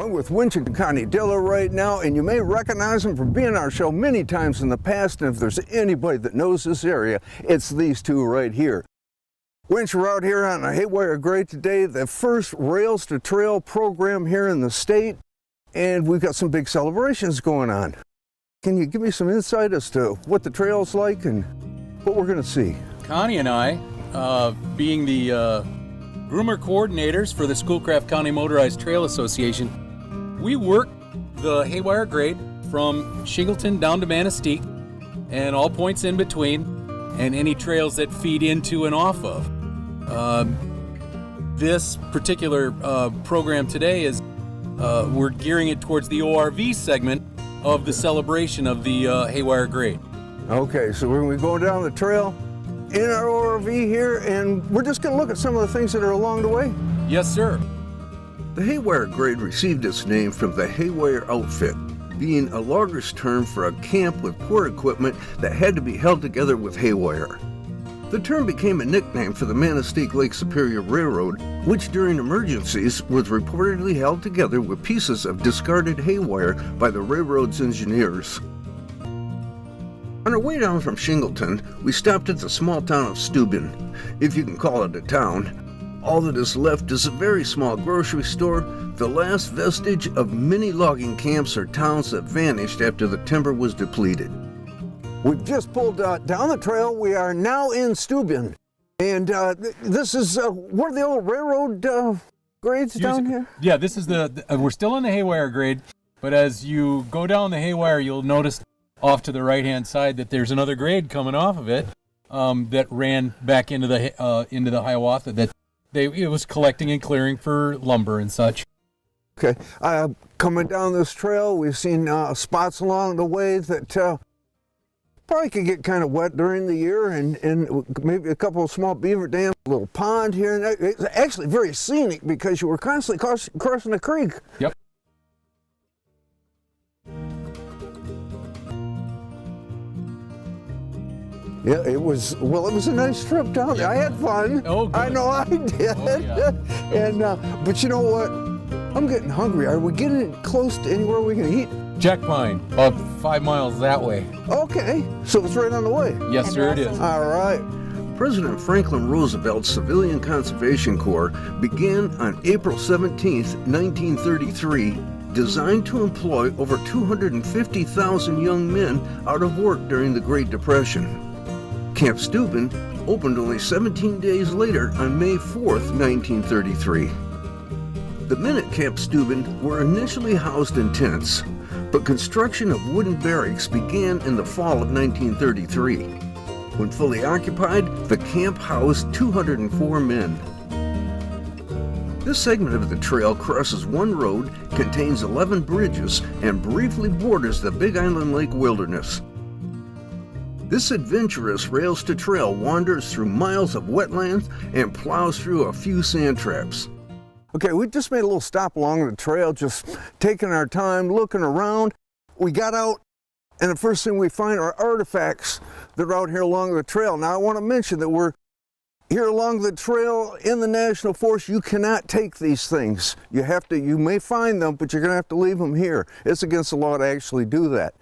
I'm with Winch and Connie Dilla right now, and you may recognize them from being on our show many times in the past, and if there's anybody that knows this area, it's these two right here. Winch, we're out here on a Haywire grade today, the first Rails to Trail program here in the state, and we've got some big celebrations going on. Can you give me some insight as to what the trail's like and what we're going to see? Connie and I, being the groomer coordinators for the Schoolcraft County Motorized Trail Association, we work the Haywire grade from Shingleton down to Manistee and all points in between, and any trails that feed into and off of. This particular program today is we're gearing it towards the ORV segment of the celebration of the Haywire grade. Okay, so we're going to go down the trail in our ORV here, and we're just going to look at some of the things that are along the way. Yes, sir. The Haywire grade received its name from the Haywire outfit, being a loggers term for a camp with poor equipment that had to be held together with haywire. The term became a nickname for the Manistee Lake Superior Railroad, which during emergencies was reportedly held together with pieces of discarded haywire by the railroad's engineers. On our way down from Shingleton, we stopped at the small town of Steuben, if you can call it a town. All that is left is a very small grocery store, the last vestige of many logging camps or towns that vanished after the timber was depleted. We've just pulled down the trail. We are now in Steuben. And this is one of the old railroad grades down here? Yeah, this is we're still in the Haywire grade, but as you go down the Haywire, you'll notice off to the right-hand side that there's another grade coming off of it that ran back into the Hiawatha that it was collecting and clearing for lumber and such. Okay, coming down this trail, we've seen spots along the way that probably could get kind of wet during the year, and maybe a couple of small beaver dams, a little pond here. And it's actually very scenic because you were constantly crossing the creek. Yep. Yeah, it was a nice trip down there. I had fun. Oh, good. I know I did. Oh, yeah. And but you know what? I'm getting hungry. Are we getting close to anywhere we can eat? Jack Pine, about 5 miles that way. Okay, so it's right on the way. Yes, sir, it is. All right. President Franklin Roosevelt's Civilian Conservation Corps began on April 17, 1933, designed to employ over 250,000 young men out of work during the Great Depression. Camp Steuben opened only 17 days later on May 4th, 1933. The men at Camp Steuben were initially housed in tents, but construction of wooden barracks began in the fall of 1933. When fully occupied, the camp housed 204 men. This segment of the trail crosses one road, contains 11 bridges, and briefly borders the Big Island Lake wilderness. This adventurous Rails to Trail wanders through miles of wetlands and plows through a few sand traps. Okay, we just made a little stop along the trail, just taking our time, looking around. We got out, and the first thing we find are artifacts that are out here along the trail. Now, I want to mention that we're here along the trail in the National Forest. You cannot take these things. You may find them, but you're going to have to leave them here. It's against the law to actually do that.